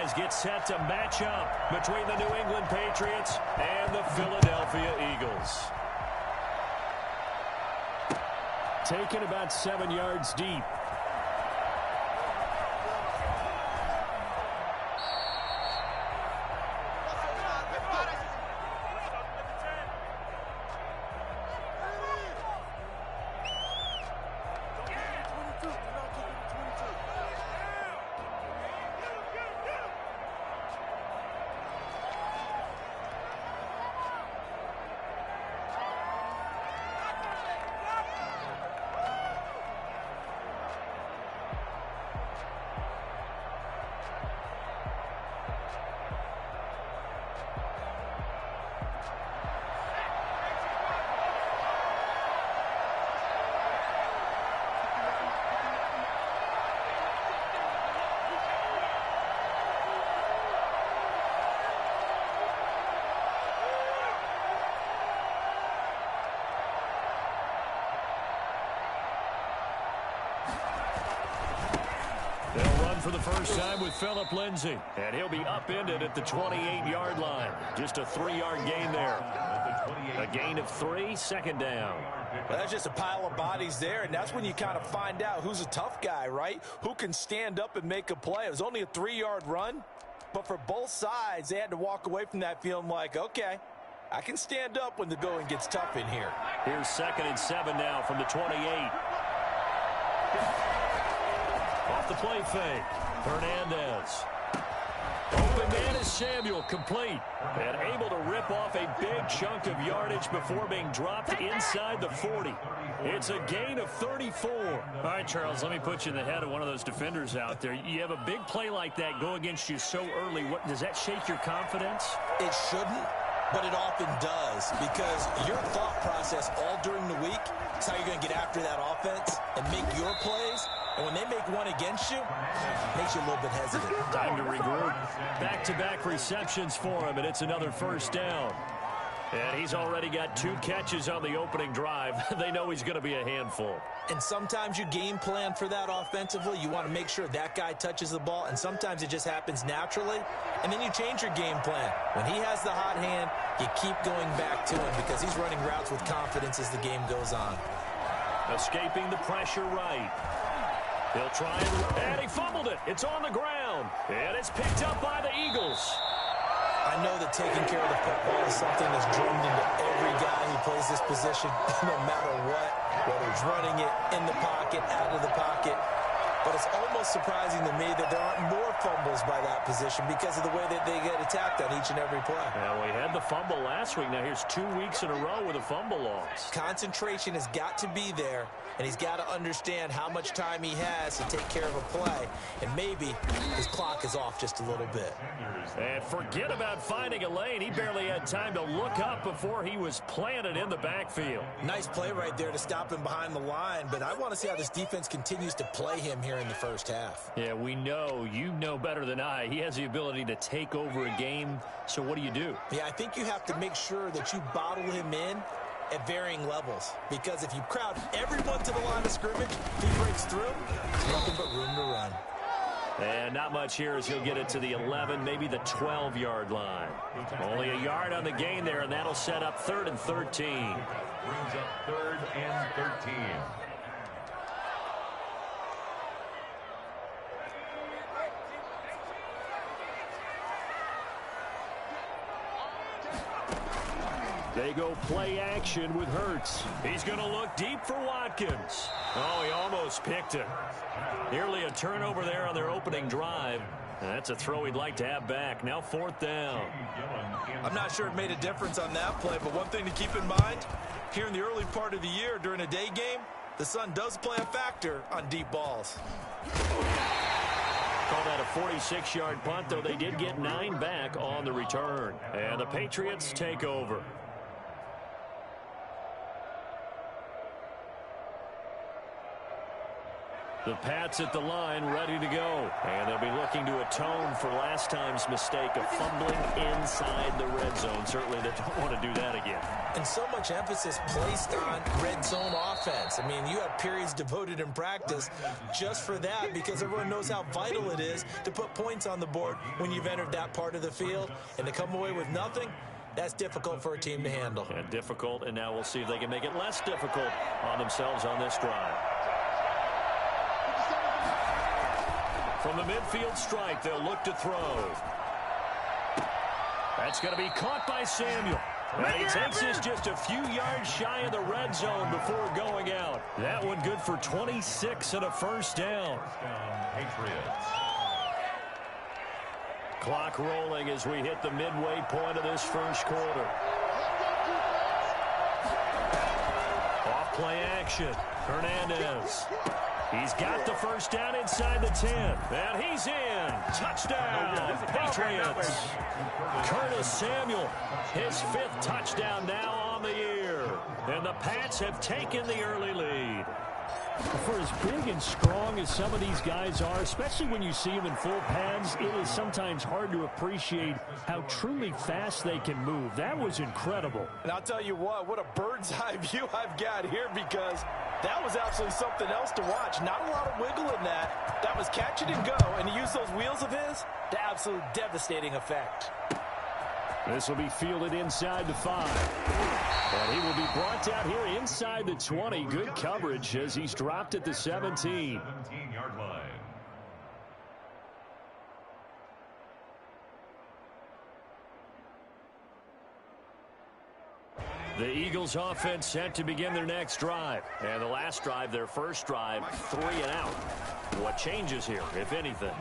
players get set to match up between the New England Patriots and the Philadelphia Eagles. Taken about 7 yards deep. They'll run for the first time with Phillip Lindsay, and he'll be upended at the 28-yard line. Just a 3-yard gain there. A gain of 3, second down. Well, that's just a pile of bodies there, and that's when you kind of find out who's a tough guy, right? Who can stand up and make a play. It was only a 3-yard run, but for both sides, they had to walk away from that feeling like, okay, I can stand up when the going gets tough in here. Here's 2nd and 7 now from the 28. Off the play fake, Hernandez. Open man is Samuel, complete. And able to rip off a big chunk of yardage before being dropped inside the 40. It's a gain of 34. All right, Charles, let me put you in the head of one of those defenders out there. You have a big play like that go against you so early. What, does that shake your confidence? It shouldn't, but it often does, because your thought process all during the week is how you're going to get after that offense and make your plays. And when they make one against you, it makes you a little bit hesitant. Time to regroup. Back-to-back receptions for him, and it's another first down. And he's already got 2 catches on the opening drive. They know he's going to be a handful. And sometimes you game plan for that offensively. You want to make sure that guy touches the ball, and sometimes it just happens naturally. And then you change your game plan. When he has the hot hand, you keep going back to him because he's running routes with confidence as the game goes on. Escaping the pressure right. He'll try and he fumbled it. It's on the ground, and it's picked up by the Eagles. I know that taking care of the football is something that's drummed into every guy who plays this position, no matter what, whether he's running it in the pocket, out of the pocket. But it's almost surprising to me that there aren't more fumbles by that position because of the way that they get attacked on each and every play. Well, we had the fumble last week. Now here's 2 weeks in a row with a fumble loss. Concentration has got to be there, and he's got to understand how much time he has to take care of a play. And maybe his clock is off just a little bit. And forget about finding a lane. He barely had time to look up before he was planted in the backfield. Nice play right there to stop him behind the line, but I want to see how this defense continues to play him here in the first half. Yeah, we know. You know better than I. He has the ability to take over a game, so what do you do? Yeah, I think you have to make sure that you bottle him in at varying levels, because if you crowd everyone to the line of scrimmage, he breaks through, there's nothing but room to run. And not much here as he'll get it to the 11, maybe the 12-yard line. Only a yard on the gain there, and that'll set up 3rd and 13. Brings up 3rd and 13. They go play action with Hurts. He's going to look deep for Watkins. Oh, he almost picked it. Nearly a turnover there on their opening drive. That's a throw he'd like to have back. Now 4th down. I'm not sure it made a difference on that play, but one thing to keep in mind, here in the early part of the year during a day game, the sun does play a factor on deep balls. Call that a 46-yard punt, though they did get 9 back on the return. And the Patriots take over. The Pats at the line, ready to go. And they'll be looking to atone for last time's mistake of fumbling inside the red zone. Certainly they don't want to do that again. And so much emphasis placed on red zone offense. I mean, you have periods devoted in practice just for that because everyone knows how vital it is to put points on the board when you've entered that part of the field. And to come away with nothing, that's difficult for a team to handle. And difficult, and now we'll see if they can make it less difficult on themselves on this drive. From the midfield stripe, they'll look to throw. That's going to be caught by Samuel. And he takes this just a few yards shy of the red zone before going out. That one good for 26 and a first down. Patriots. Clock rolling as we hit the midway point of this first quarter. Off play action. Hernandez. He's got the first down inside the 10. And he's in. Touchdown, Patriots. Curtis Samuel, his 5th touchdown now on the year. And the Pats have taken the early lead. For as big and strong as some of these guys are, especially when you see them in full pads, it is sometimes hard to appreciate how truly fast they can move. That was incredible. And I'll tell you what a bird's eye view I've got here, because that was absolutely something else to watch. Not a lot of wiggle in that. That was catch it and go, and he used those wheels of his to absolute devastating effect. This will be fielded inside the 5. And he will be brought down here inside the 20. Good coverage as he's dropped at the 17. 17-yard line. The Eagles offense set to begin their next drive. And the last drive, their first drive, 3 and out. What changes here, if anything?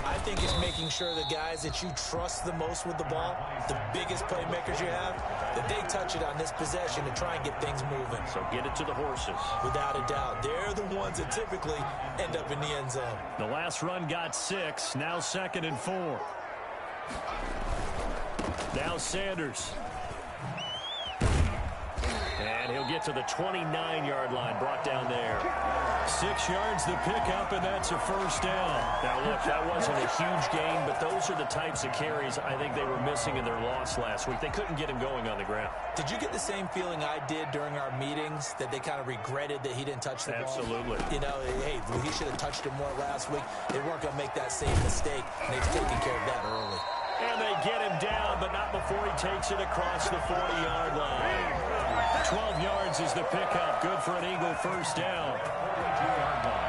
I think it's making sure the guys that you trust the most with the ball, the biggest playmakers you have, that they touch it on this possession to try and get things moving. So get it to the horses. Without a doubt. They're the ones that typically end up in the end zone. The last run got 6. Now 2nd and 4. Now Sanders. And he'll get to the 29-yard line, brought down there. 6 yards the pickup, and that's a first down. Now, look, that wasn't a huge gain, but those are the types of carries I think they were missing in their loss last week. They couldn't get him going on the ground. Did you get the same feeling I did during our meetings, that they kind of regretted that he didn't touch the ball? Absolutely. You know, hey, he should have touched it more last week. They weren't going to make that same mistake, and they've taken care of that early. And they get him down, but not before he takes it across the 40-yard line. 12 yards is the pickup. Good for an Eagle first down. 22-yard line.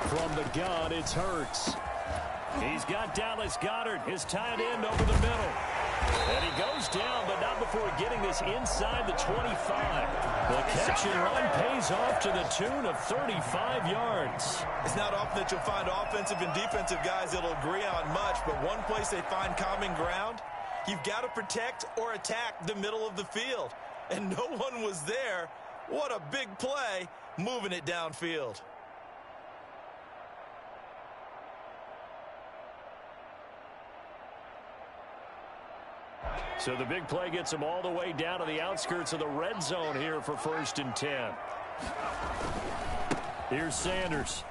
From the gun, it's Hurts. He's got Dallas Goedert, his tight end, over the middle. And he goes down, but not before getting this inside the 25. The catch and run pays off to the tune of 35 yards. It's not often that you'll find offensive and defensive guys that'll agree on much, but one place they find common ground, you've got to protect or attack the middle of the field. And no one was there. What a big play, moving it downfield. So the big play gets him all the way down to the outskirts of the red zone here for 1st and 10. Here's Sanders.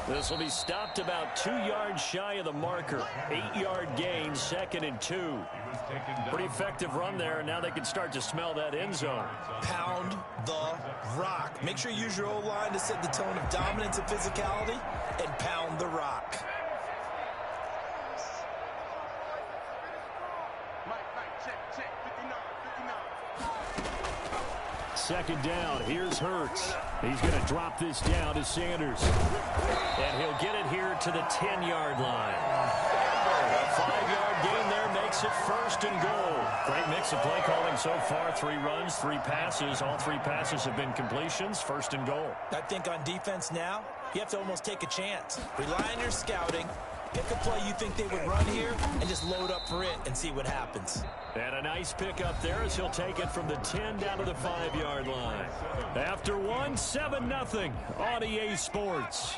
This will be stopped about 2 yards shy of the marker. 8-yard gain, 2nd and 2. Pretty effective run there, and now they can start to smell that end zone. Pound the rock. Make sure you use your O-line to set the tone of dominance and physicality, and pound the rock. Second down. Here's Hurts. He's going to drop this down to Sanders. And he'll get it here to the 10-yard line. A 5-yard gain there makes it 1st and goal. Great mix of play calling so far. 3 runs, 3 passes. All 3 passes have been completions. 1st and goal. I think on defense now, you have to almost take a chance. Rely on your scouting Pick a play you think they would run here and just load up for it and see what happens. And a nice pickup there as he'll take it from the 10 down to the 5-yard line. After one, 7-0 on EA Sports.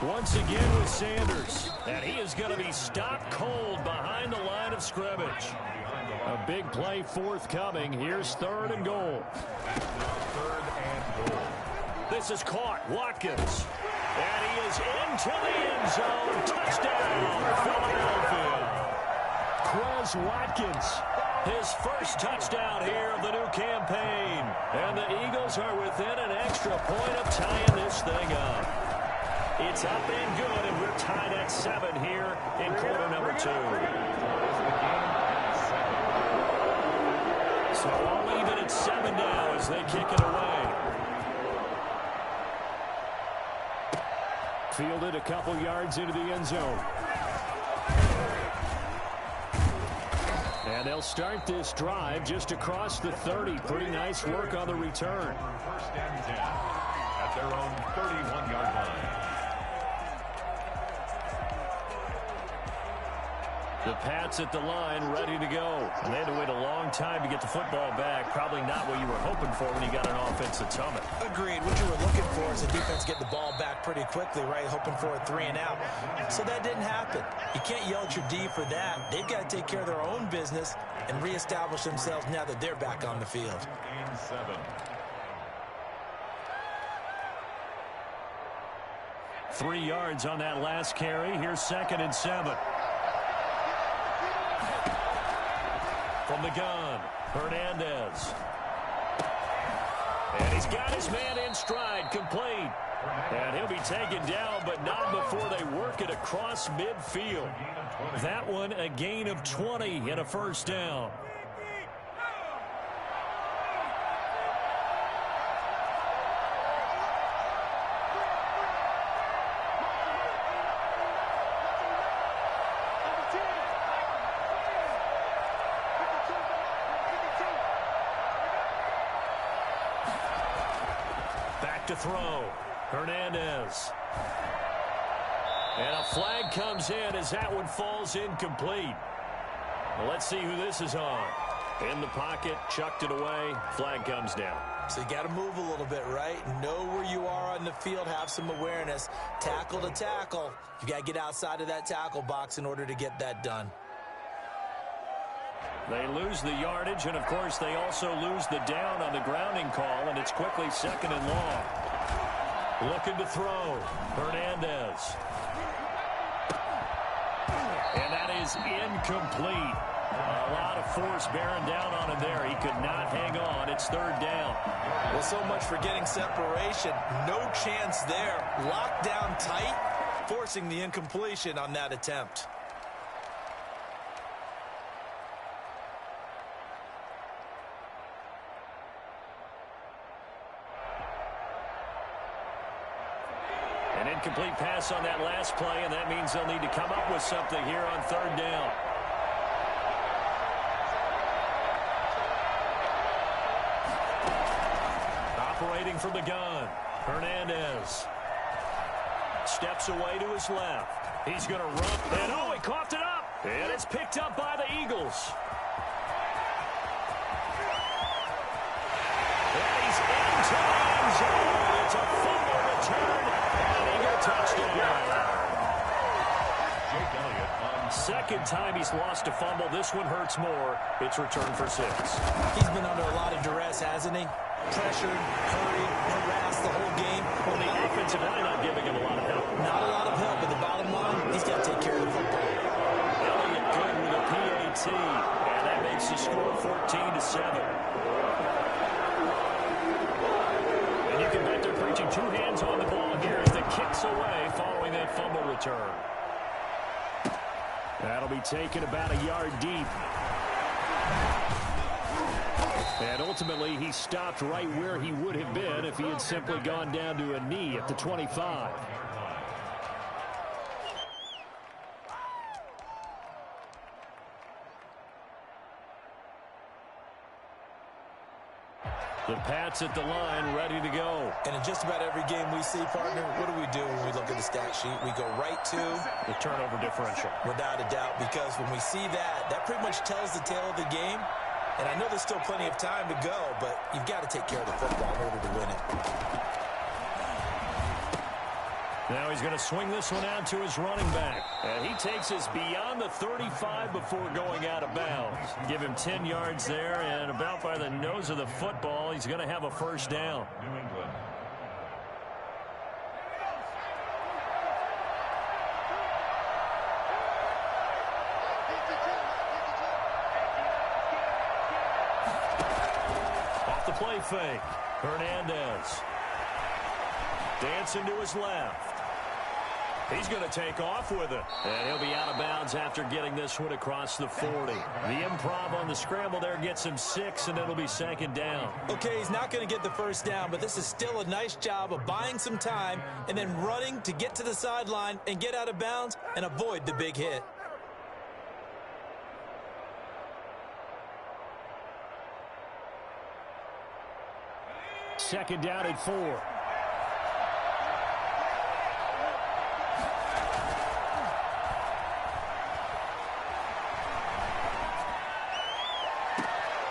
Once again with Sanders. And he is going to be stopped cold behind the line of scrimmage. A big play forthcoming. Here's 3rd and goal. This is caught. Watkins. And he is into the end zone. Touchdown, Philadelphia. Quez Watkins. His first touchdown here of the new campaign. And the Eagles are within an extra point of tying this thing up. It's up and good, and we're tied at 7 here in quarter number 2. So all even at 7 now as they kick it away. Fielded a couple yards into the end zone. And they'll start this drive just across the 30. Pretty nice work on the return. First and 10 at their own 31-yard line. The Pats at the line, ready to go. And they had to wait a long time to get the football back. Probably not what you were hoping for when you got an offensive summit. Agreed. What you were looking for is the defense get the ball back pretty quickly, right? Hoping for a 3 and out. So that didn't happen. You can't yell at your D for that. They've got to take care of their own business and reestablish themselves now that they're back on the field. Game 7. 3 yards on that last carry. Here's 2nd and 7. From the gun, Hernandez. And he's got his man in stride, complete. And he'll be taken down, but not before they work it across midfield. That one, a gain of 20 and a first down. To throw. Hernandez. And a flag comes in as that one falls incomplete. Well, let's see who this is on. In the pocket, chucked it away. Flag comes down. So you got to move a little bit, right? Know where you are on the field, have some awareness. Tackle to tackle. You got to get outside of that tackle box in order to get that done. They lose the yardage, and, of course, they also lose the down on the grounding call, and it's quickly 2nd and long. Looking to throw. Hernandez. And that is incomplete. A lot of force bearing down on him there. He could not hang on. It's 3rd down. Well, so much for getting separation. No chance there. Locked down tight, forcing the incompletion on that attempt. An incomplete pass on that last play, and that means they'll need to come up with something here on 3rd down. Operating from the gun, Hernandez. Steps away to his left. He's going to run, and oh, he coughed it up. And it's picked up by the Eagles. And he's into the end zone. It's a fumble return. Touchdown. Second time he's lost a fumble. This one hurts more. It's returned for 6. He's been under a lot of duress, hasn't he? Pressured, hurried, harassed the whole game. Well, the offensive line not giving him a lot of help. Not a lot of help, but the bottom line, he's got to take care of the football. Elliott good with a PAT, and that makes the score 14-7. And you can bet they're preaching 2 hands on the ball here as it kicks away following that fumble return. That'll be taken about a yard deep. And ultimately, he stopped right where he would have been if he had simply gone down to a knee at the 25. The Pats at the line, ready to go. And in just about every game we see, partner, what do when we look at the stat sheet? We go right to the turnover differential. Without a doubt, because when we see that, that pretty much tells the tale of the game. And I know there's still plenty of time to go, but you've got to take care of the football in order to win it. Now he's going to swing this one out to his running back. And he takes us beyond the 35 before going out of bounds. Give him 10 yards there, and about by the nose of the football, he's going to have a first down. New England. Off the play fake. Hernandez. Dancing to his left. He's going to take off with it. And he'll be out of bounds after getting this one across the 40. The improv on the scramble there gets him 6, and it'll be second down. Okay, he's not going to get the first down, but this is still a nice job of buying some time and then running to get to the sideline and get out of bounds and avoid the big hit. Second down at 4.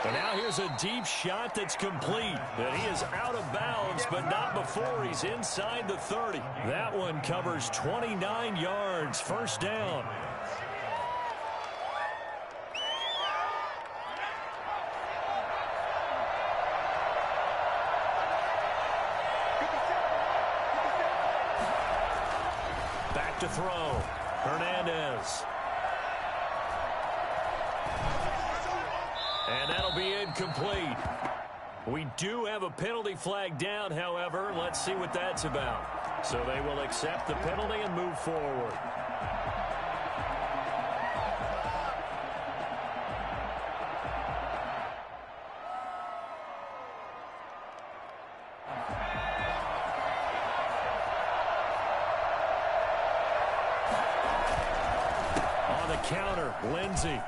And now here's a deep shot that's complete. And he is out of bounds, but not before he's inside the 30. That one covers 29 yards. First down. Back to throw. Hernandez. And that'll be incomplete. We do have a penalty flag down, however. Let's see what that's about. So they will accept the penalty and move forward. On the counter, Lindsey.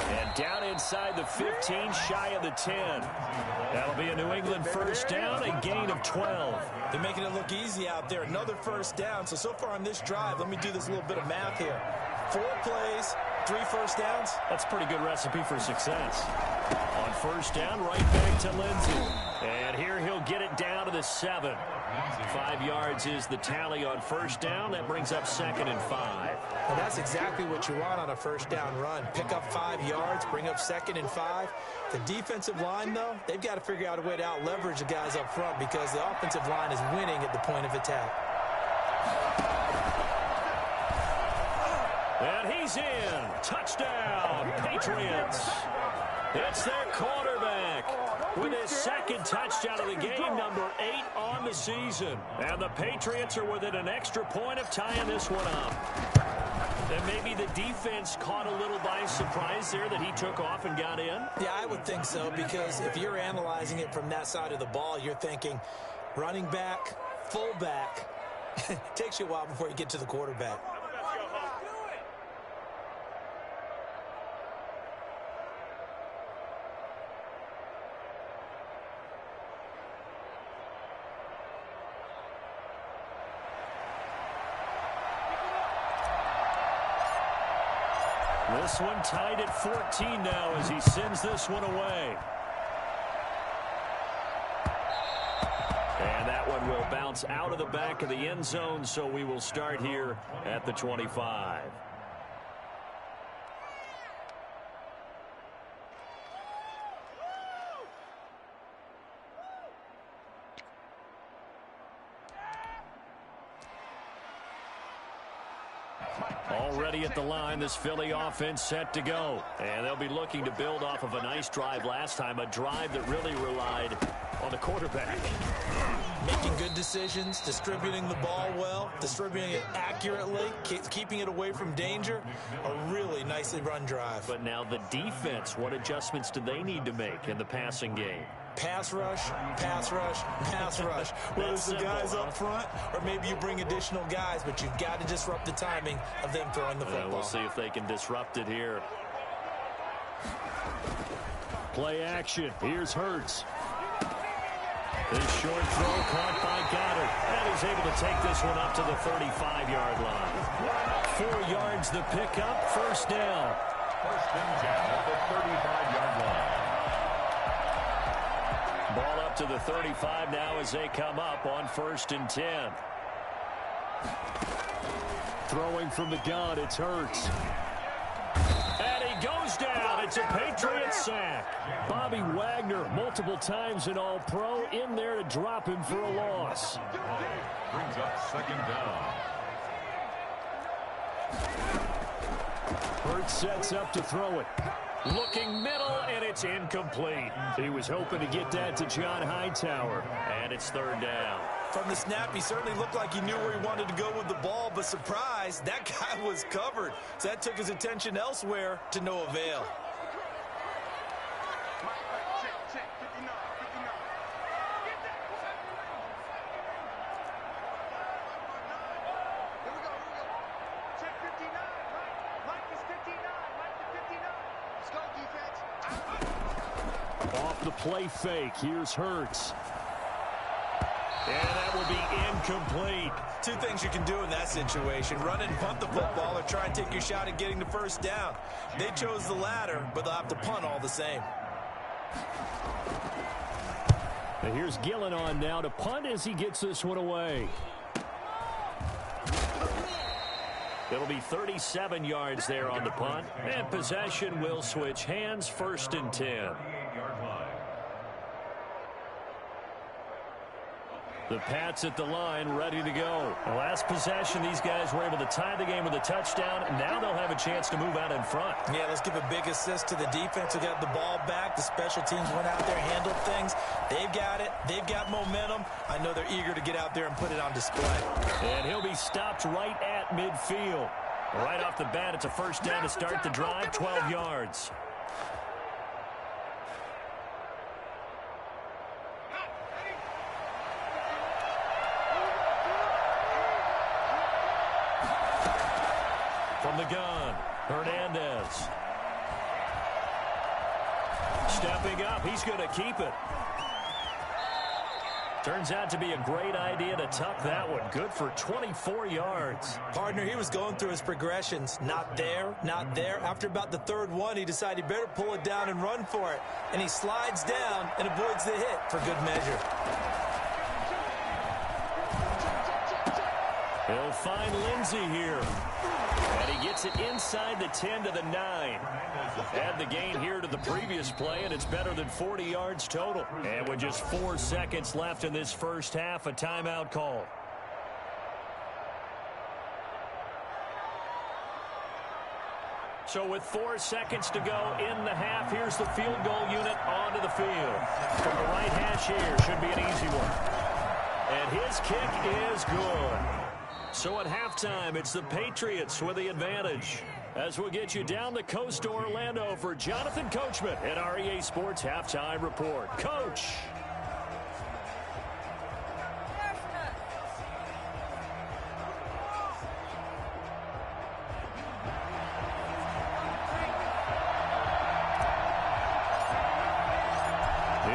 And down inside the 15, shy of the 10. That'll be a New England first down, a gain of 12. They're making it look easy out there. Another first down. So far on this drive, let me do this little bit of math here. 4 plays, 3 first downs. That's a pretty good recipe for success. On first down, right back to Lindsey. And here he'll get it down to the 7. 5 yards is the tally on first down. That brings up 2nd and 5. And that's exactly what you want on a first down run. Pick up 5 yards, bring up 2nd and 5. The defensive line, though, they've got to figure out a way to out-leverage the guys up front because the offensive line is winning at the point of attack. And he's in. Touchdown, Patriots. It's their quarterback with his 2nd touchdown of the game, number 8 on the season. And the Patriots are within an extra point of tying this one up. And maybe the defense caught a little by surprise there that he took off and got in. Yeah, I would think so, because if you're analyzing it from that side of the ball, you're thinking running back, fullback. It takes you a while before you get to the quarterback. This one tied at 14 now as he sends this one away. And that one will bounce out of the back of the end zone, so we will start here at the 25. Already at the line, this Philly offense set to go. And they'll be looking to build off of a nice drive last time, a drive that really relied on the quarterback. Making good decisions, distributing the ball well, distributing it accurately, keeping it away from danger. A really nicely run drive. But now the defense, what adjustments do they need to make in the passing game? Pass rush, pass rush, pass rush. Whether it's the guys up front or maybe you bring additional guys, but you've got to disrupt the timing of them throwing the football. We'll see if they can disrupt it here. Play action. Here's Hurts. This short throw caught by Goddard. And he's able to take this one up to the 35-yard line. 4 yards the pickup. First down. First and 10 at the 35-yard line. Ball up to the 35 now as they come up on 1st and 10. Throwing from the gun, it's Hurts. And he goes down. It's a Patriots sack. Bobby Wagner, multiple times an All-Pro, in there to drop him for a loss. Brings up 2nd down. Hurts sets up to throw it. Looking middle, and it's incomplete. He was hoping to get that to John Hightower. And it's 3rd down. From the snap, he certainly looked like he knew where he wanted to go with the ball, but surprise, that guy was covered. So that took his attention elsewhere to no avail. Off the play fake, here's Hurts. And that will be incomplete. 2 things you can do in that situation: run and punt the football, or try and take your shot at getting the first down. They chose the latter, but they'll have to punt all the same. And here's Gillen on now to punt as he gets this one away. It'll be 37 yards there on the punt. And possession will switch hands. 1st and 10. The Pats at the line, ready to go. The last possession, these guys were able to tie the game with a touchdown. And now they'll have a chance to move out in front. Yeah, let's give a big assist to the defense who got the ball back. The special teams went out there, handled things. They've got it. They've got momentum. I know they're eager to get out there and put it on display. And he'll be stopped right at midfield. Right off the bat, it's a first down to start the drive, 12 yards. From the gun, Hernandez. Stepping up, he's going to keep it. Turns out to be a great idea to tuck that one. Good for 24 yards. Partner, he was going through his progressions. Not there, not there. After about the 3rd one, he decided he better pull it down and run for it. And he slides down and avoids the hit for good measure. He'll find Lindsey here. And he gets it inside the 10 to the 9. Add the gain here to the previous play, and it's better than 40 yards total. And with just 4 seconds left in this first half, a timeout call. So with 4 seconds to go in the half, here's the field goal unit onto the field. From the right hash here, should be an easy one. And his kick is good. So at halftime, it's the Patriots with the advantage. As we'll get you down the coast to Orlando for Jonathan Coachman at our EA Sports Halftime Report. Coach.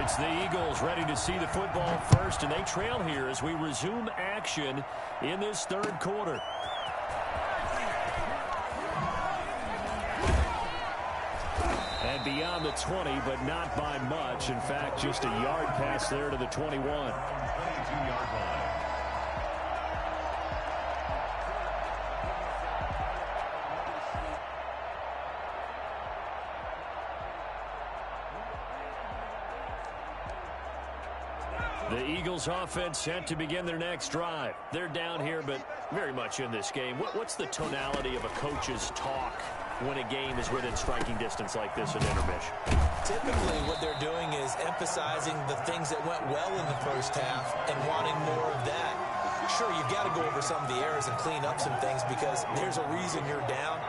It's the Eagles ready to see the football first, and they trail here as we resume action in this 3rd quarter. And beyond the 20, but not by much. In fact, just a yard pass there to the 21. 22-yard line. The Eagles offense set to begin their next drive. They're down here, but very much in this game. What's the tonality of a coach's talk when a game is within striking distance like this at intermission? Typically, what they're doing is emphasizing the things that went well in the first half and wanting more of that. Sure, you've got to go over some of the errors and clean up some things because there's a reason you're down.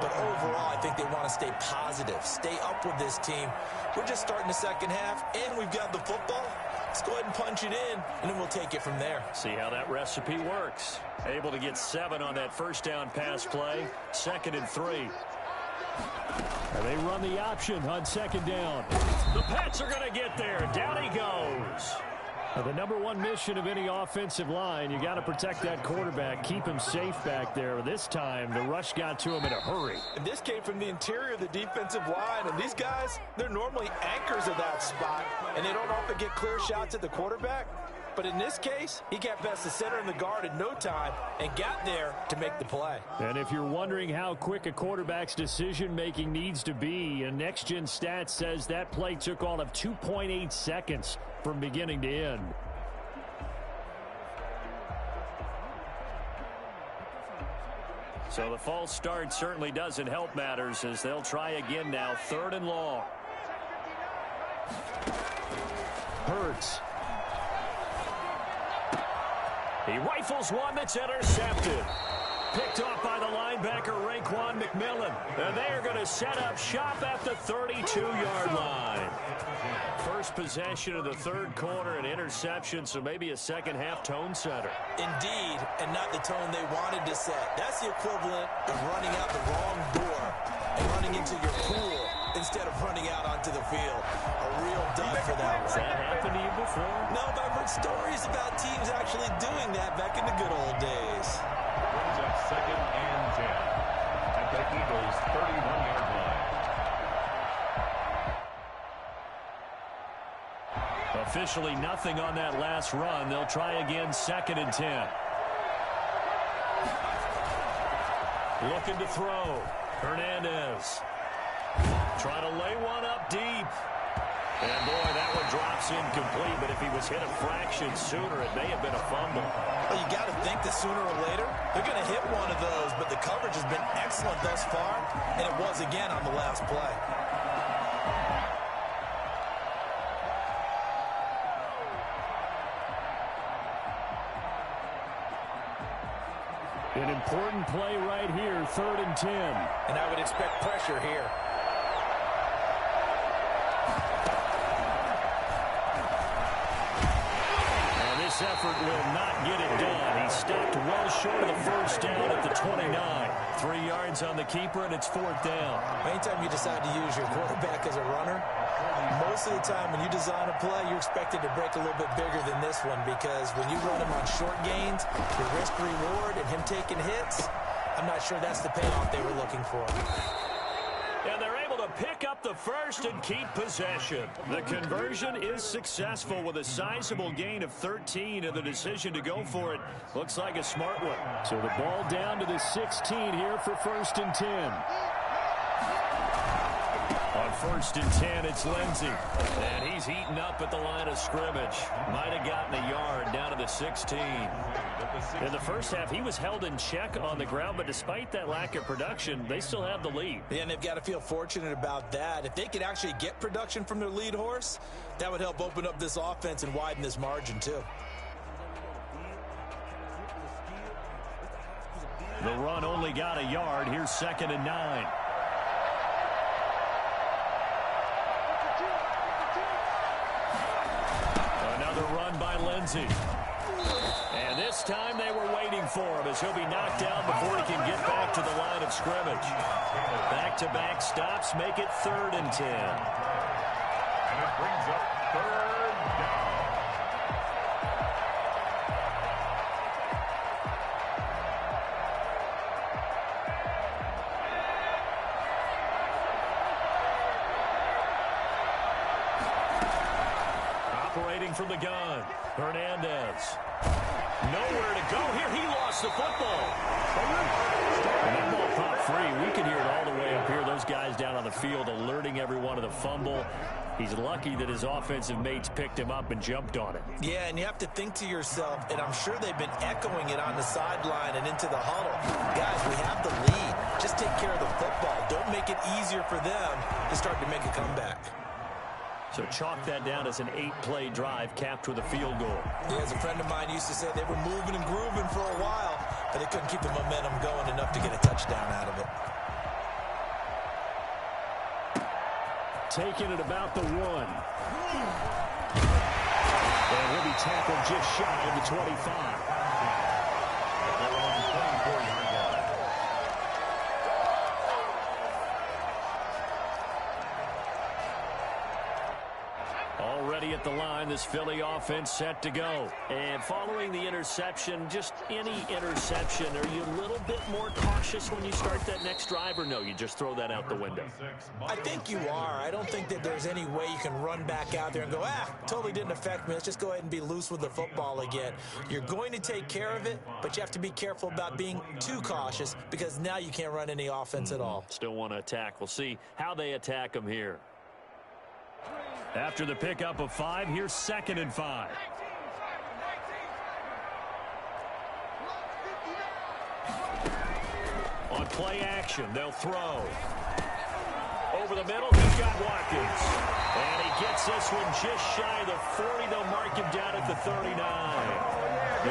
But overall, I think they want to stay positive, stay up with this team. We're just starting the second half, and we've got the football. Let's go ahead and punch it in, and then we'll take it from there. See how that recipe works. Able to get 7 on that first down pass play. 2nd and 3. And they run the option on second down. The Pats are going to get there. Down he goes. The number one mission of any offensive line, you got to protect that quarterback, keep him safe back there. This time, the rush got to him in a hurry. And this came from the interior of the defensive line. And these guys, they're normally anchors of that spot, and they don't often get clear shots at the quarterback. But in this case, he got past the center and the guard in no time and got there to make the play. And if you're wondering how quick a quarterback's decision-making needs to be, a next-gen stat says that play took all of 2.8 seconds from beginning to end. So the false start certainly doesn't help matters as they'll try again now. 3rd and long. Hurts. He rifles one that's intercepted. Picked off by the linebacker, Raekwon McMillan. And they are going to set up shop at the 32-yard line. First possession of the 3rd quarter, an interception, so maybe a second-half tone setter. Indeed, and not the tone they wanted to set. That's the equivalent of running out the wrong door and running into your pool instead of running out onto the field. A real dud for that one. Has that happened to you before? No, but I've heard stories about teams actually doing that back in the good old days. Brings up 2nd and 10 at the Eagles' 31-yard line. Officially nothing on that last run. They'll try again, 2nd and 10. Looking to throw. Hernandez. Trying to lay one up deep. And boy, that one drops incomplete, but if he was hit a fraction sooner, it may have been a fumble. Well, you got to think that sooner or later, they're going to hit one of those, but the coverage has been excellent thus far, and it was again on the last play. An important play right here, 3rd and 10. And I would expect pressure here. This effort will not get it done. He stopped well short of the first down at the 29. 3 yards on the keeper, and it's 4th down. Anytime you decide to use your quarterback as a runner, most of the time when you design a play, you're expected to break a little bit bigger than this one, because when you run him on short gains, your risk-reward and him taking hits, I'm not sure that's the payoff they were looking for. And they're able to pick up the first and keep possession. The conversion is successful with a sizable gain of 13, and the decision to go for it looks like a smart one. So the ball down to the 16 here for 1st and 10. On 1st and 10, it's Lindsey. And he's heating up at the line of scrimmage. Might have gotten a yard down to the 16. In the first half, he was held in check on the ground, but despite that lack of production, they still have the lead. Yeah, and they've got to feel fortunate about that. If they could actually get production from their lead horse, that would help open up this offense and widen this margin, too. The run only got a yard. Here's 2nd and 9. Another run by Lindsey. And this time they were waiting for him as he'll be knocked down before he can get back to the line of scrimmage. Back-to-back stops make it 3rd and 10. And it brings up 3rd down. Operating from the gun, Hernandez. Nowhere to go here. He lost the football. And that ball popped free. We can hear it all the way up here. Those guys down on the field alerting everyone of the fumble. He's lucky that his offensive mates picked him up and jumped on it. Yeah, and you have to think to yourself, and I'm sure they've been echoing it on the sideline and into the huddle. Guys, we have the lead. Just take care of the football. Don't make it easier for them to start to make a comeback. So chalk that down as an 8-play drive capped with a field goal. Yeah, as a friend of mine used to say, they were moving and grooving for a while, but they couldn't keep the momentum going enough to get a touchdown out of it. Taking it about the 1. And he'll be tackled just shy of the 25. ready at the line. This Philly offense set to go. And following the interception, just any interception, are you a little bit more cautious when you start that next drive, or no, you just throw that out the window? I think you are. I don't think that there's any way you can run back out there and go, totally didn't affect me. Let's just go ahead and be loose with the football again. You're going to take care of it, but you have to be careful about being too cautious because now you can't run any offense at all. Still want to attack. We'll see how they attack them here. After the pickup of 5, here's 2nd and 5. On play action, they'll throw. Over the middle, he's got Watkins. And he gets this one just shy of the 40. They'll mark him down at the 39.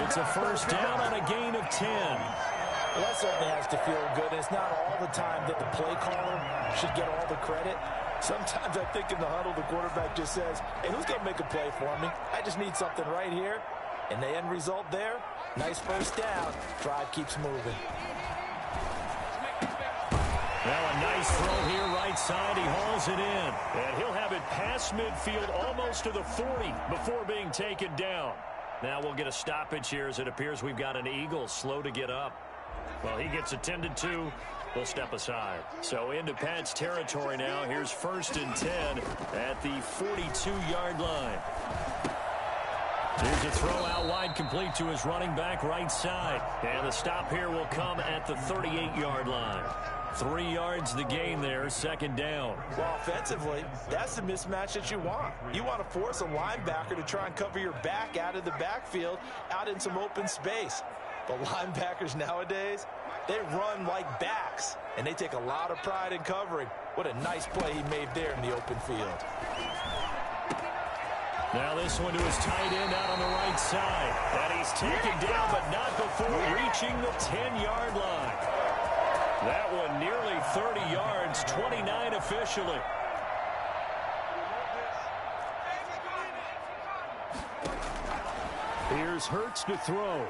It's a first down on a gain of 10. Well, that certainly has to feel good. It's not all the time that the play caller should get all the credit. Sometimes I think in the huddle, the quarterback just says, hey, who's going to make a play for me? I just need something right here. And the end result there, nice first down. Drive keeps moving. Well, a nice throw here right side. He hauls it in. And he'll have it past midfield almost to the 40 before being taken down. Now we'll get a stoppage here as it appears we've got an Eagle slow to get up. Well, he gets attended to. We'll step aside. So into Pat's territory now. Here's 1st and 10 at the 42-yard line. Here's a throw out wide complete to his running back right side. And the stop here will come at the 38-yard line. 3 yards the gain there, 2nd down. Well, offensively, that's the mismatch that you want. You want to force a linebacker to try and cover your back out of the backfield, out in some open space. But linebackers nowadays, they run like backs, and they take a lot of pride in covering. What a nice play he made there in the open field. Now this one to his tight end out on the right side. And he's taken down, but not before reaching the 10-yard line. That one nearly 30 yards, 29 officially. Here's Hurts to throw.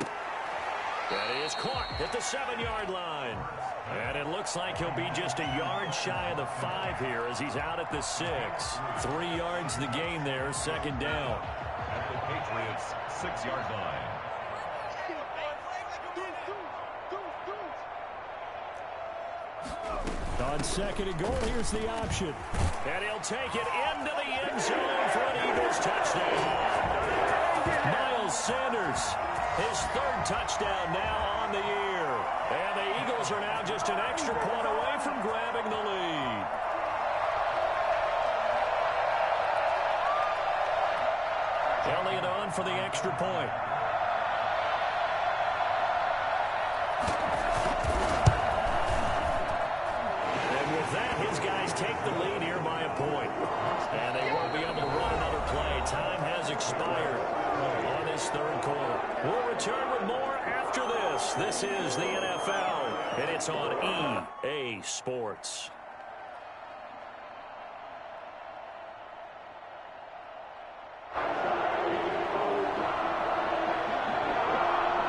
That is caught at the 7-yard line. And it looks like he'll be just a yard shy of the 5 here as he's out at the 6. 3 yards the gain there, 2nd down. At the Patriots' 6-yard line. On 2nd and goal, here's the option. And he'll take it into the end zone for an Eagles touchdown. Miles Sanders, his 3rd touchdown now on the year. And the Eagles are now just an extra point away from grabbing the lead. Elliott on for the extra point. And with that, his guys take the lead here by a point. And they won't be able to run another play. Time has expired on this 3rd quarter. We'll return with more after this. This is the NFL, and it's on EA Sports.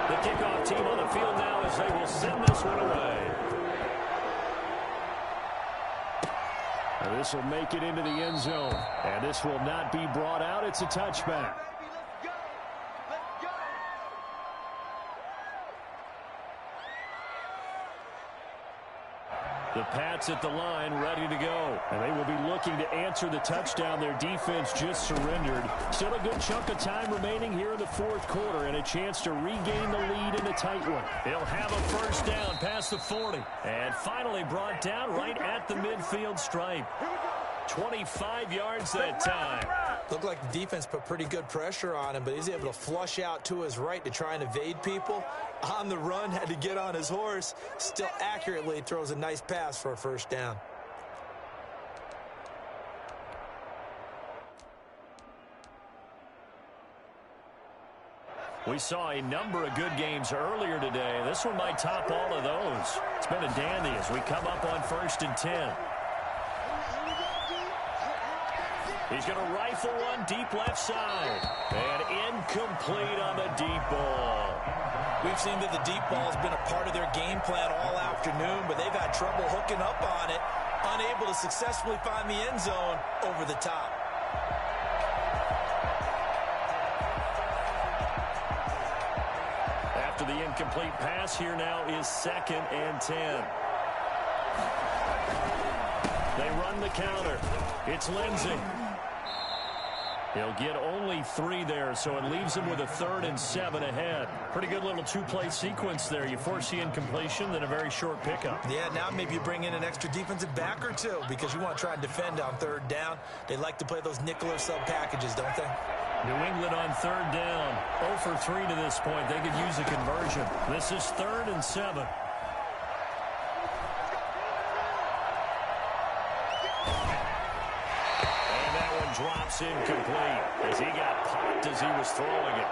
The kickoff team on the field now as they will send this one away. And this will make it into the end zone. And this will not be brought out. It's a touchback. The Pats at the line, ready to go. And they will be looking to answer the touchdown their defense just surrendered. Still a good chunk of time remaining here in the 4th quarter and a chance to regain the lead in a tight one. They'll have a first down past the 40. And finally brought down right at the midfield stripe. 25 yards that time. Looked like the defense put pretty good pressure on him, but he's able to flush out to his right to try and evade people. On the run, had to get on his horse. Still accurately throws a nice pass for a first down. We saw a number of good games earlier today. This one might top all of those. It's been a dandy as we come up on 1st and 10. He's going to rifle one deep left side. And incomplete on the deep ball. We've seen that the deep ball has been a part of their game plan all afternoon, but they've had trouble hooking up on it, unable to successfully find the end zone over the top. after the incomplete pass. Here now is 2nd and 10. They run the counter. It's Lindsey. He'll get only 3 there, so it leaves him with a 3rd and 7 ahead. Pretty good little 2-play sequence there. You force the incompletion, then a very short pickup. Yeah, now maybe you bring in an extra defensive back or 2 because you want to try and defend on 3rd down. They like to play those nickel or sub packages, don't they? New England on 3rd down. 0 for 3 to this point. They could use a conversion. This is 3rd and 7. Drops incomplete as he got popped as he was throwing it.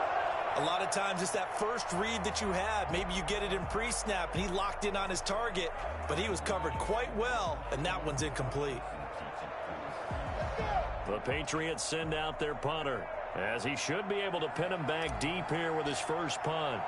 A lot of times it's that first read that you have. Maybe you get it in pre-snap and he locked in on his target, but he was covered quite well, and that one's incomplete. The Patriots send out their punter as he should be able to pin him back deep here with his first punt.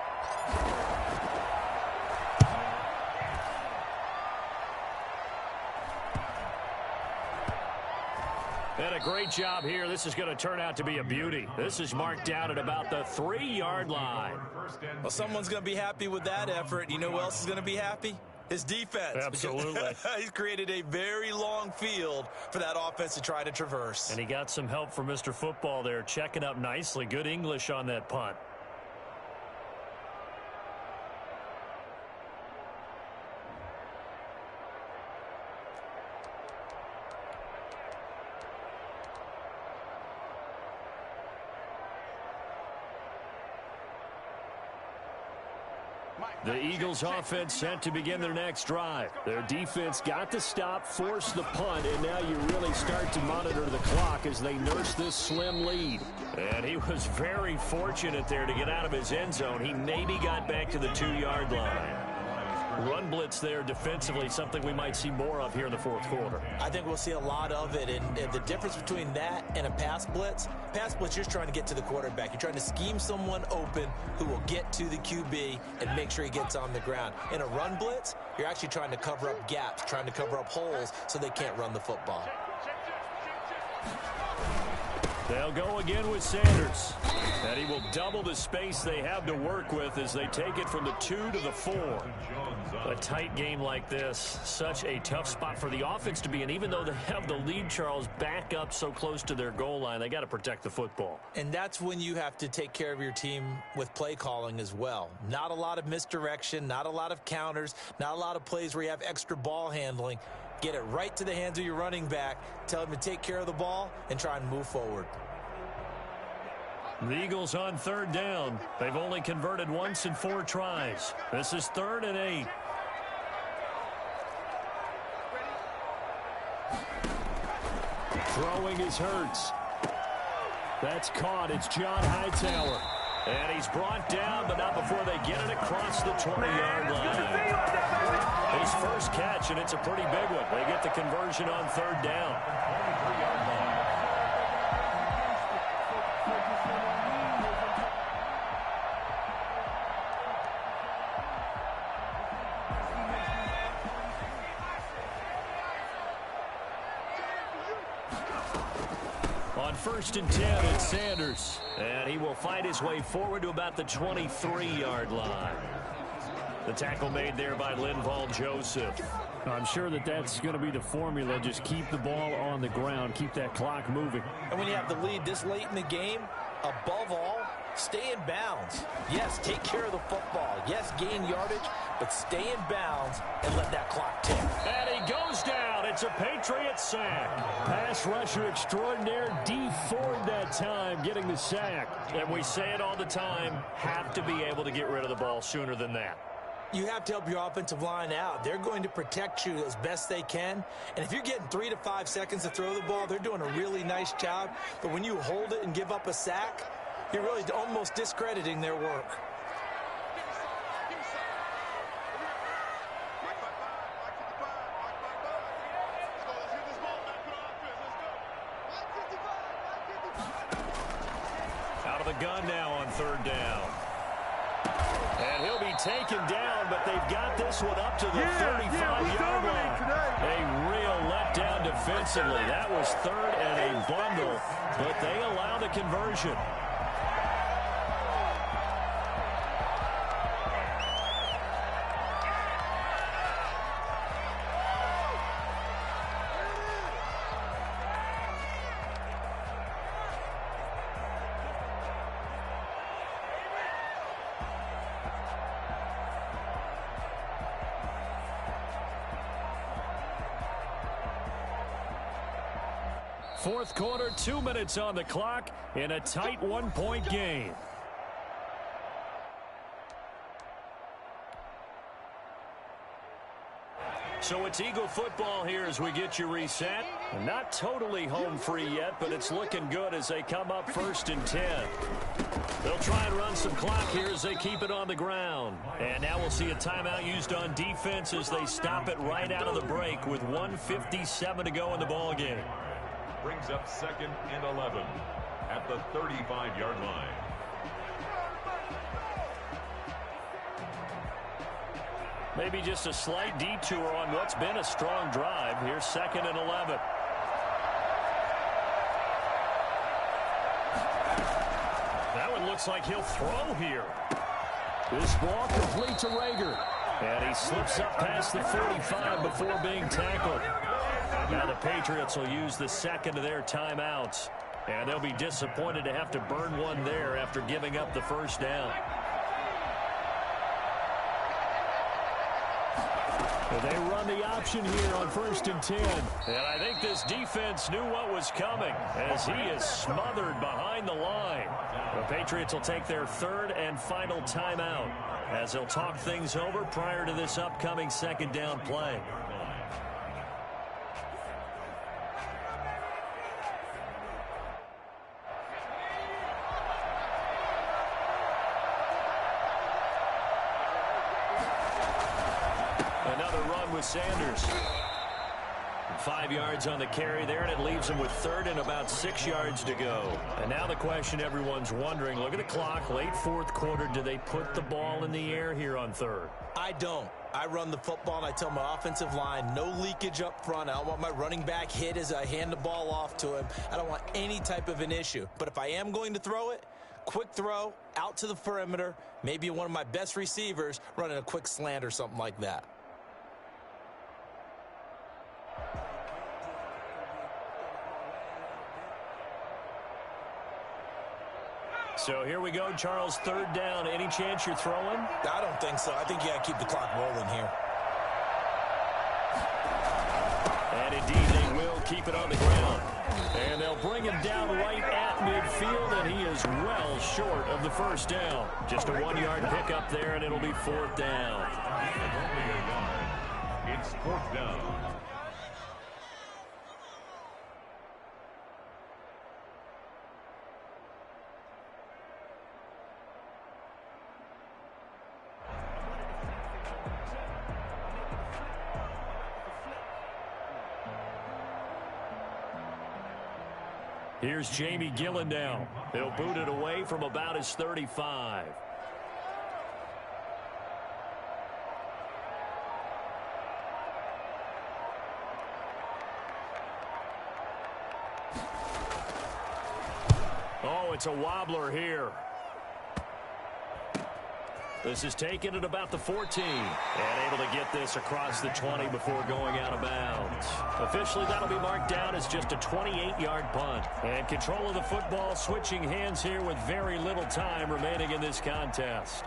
And a great job here. This is going to turn out to be a beauty. This is marked down at about the 3-yard line. Well, someone's going to be happy with that effort. You know who else is going to be happy? His defense. Absolutely. He's created a very long field for that offense to try to traverse. And he got some help from Mr. Football there, checking up nicely. Good English on that punt. The Eagles offense set to begin their next drive. Their defense got to stop, force the punt, and now you really start to monitor the clock as they nurse this slim lead. And he was very fortunate there to get out of his end zone. He maybe got back to the 2-yard line. Run blitz there defensively, something we might see more of here in the 4th quarter. I think we'll see a lot of it, and the difference between that and a pass blitz, you're just trying to get to the quarterback. You're trying to scheme someone open who will get to the QB and make sure he gets on the ground. In a run blitz, you're actually trying to cover up gaps, trying to cover up holes so they can't run the football. They'll go again with Sanders. And he will double the space they have to work with as they take it from the 2 to the 4. A tight game like this, such a tough spot for the offense to be in. Even though they have the lead, Charles, back up so close to their goal line, they got to protect the football. And that's when you have to take care of your team with play calling as well. Not a lot of misdirection, not a lot of counters, not a lot of plays where you have extra ball handling. Get it right to the hands of your running back, tell him to take care of the ball, and try and move forward. The Eagles on 3rd down. They've only converted once in 4 tries. This is 3rd and 8. Throwing is Hurts. That's caught. It's John Hightower. And he's brought down, but not before they get it across the 20-yard line. His first catch, and it's a pretty big one. They get the conversion on 3rd down. On 1st and 10, it's Sanders. And he will fight his way forward to about the 23-yard line. The tackle made there by Linval Joseph. I'm sure that's going to be the formula. Just keep the ball on the ground. Keep that clock moving. And when you have the lead this late in the game, above all, stay in bounds. Yes, take care of the football. Yes, gain yardage, but stay in bounds and let that clock tick. And he goes down. It's a Patriot sack. Pass rusher extraordinaire. D Ford that time getting the sack. And we say it all the time, have to be able to get rid of the ball sooner than that. You have to help your offensive line out. They're going to protect you as best they can. And if you're getting 3 to 5 seconds to throw the ball, they're doing a really nice job. But when you hold it and give up a sack, you're really almost discrediting their work. Out of the gun now on 3rd down. And he'll be taken down, but they've got this one up to the 35-yard line. A real letdown defensively. That was 3rd and a bundle, but they allow the conversion. Fourth quarter, 2 minutes on the clock in a tight one-point game. So it's Eagle football here as we get you reset. Not totally home free yet, but it's looking good as they come up 1st and 10. They'll try and run some clock here as they keep it on the ground. And now we'll see a timeout used on defense as they stop it right out of the break with 1:57 to go in the ball game. Brings up 2nd and 11 at the 35-yard line. Maybe just a slight detour on what's been a strong drive. Here's 2nd and 11. That one looks like he'll throw here. This ball complete to Rager. And he slips up past the 45 before being tackled. Now the Patriots will use the second of their timeouts. And they'll be disappointed to have to burn one there after giving up the first down. They run the option here on 1st and 10. And I think this defense knew what was coming as he is smothered behind the line. The Patriots will take their 3rd and final timeout as they'll talk things over prior to this upcoming 2nd down play. Sanders. 5 yards on the carry there, and it leaves him with 3rd and about 6 yards to go. And now the question everyone's wondering, look at the clock, late 4th quarter, do they put the ball in the air here on 3rd? I don't. I run the football, and I tell my offensive line, no leakage up front. I don't want my running back hit as I hand the ball off to him. I don't want any type of an issue. But if I am going to throw it, quick throw, out to the perimeter, maybe one of my best receivers running a quick slant or something like that. So here we go, Charles, 3rd down. Any chance you're throwing? I don't think so. I think you got to keep the clock rolling here. And indeed, they will keep it on the ground. And they'll bring him down right at midfield, and he is well short of the first down. Just a 1-yard pickup there, and it'll be 4th down. It's 4th down. Here's Jamie Gillen now. He'll boot it away from about his 35. Oh, it's a wobbler here. This is taken at about the 14. And able to get this across the 20 before going out of bounds. Officially, that'll be marked down as just a 28-yard punt. And control of the football switching hands here with very little time remaining in this contest.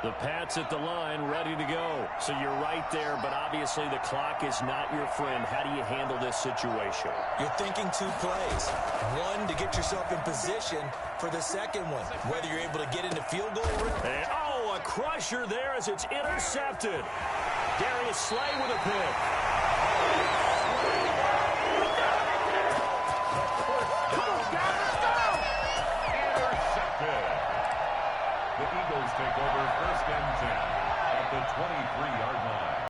The Pats at the line, ready to go. So you're right there, but obviously the clock is not your friend. How do you handle this situation? You're thinking 2 plays. One, to get yourself in position for the second one, whether you're able to get into field goal range. And, oh, a crusher there as it's intercepted. Darius Slay with a pick. Intercepted. The Eagles take over 1st and 10 at the 23-yard line.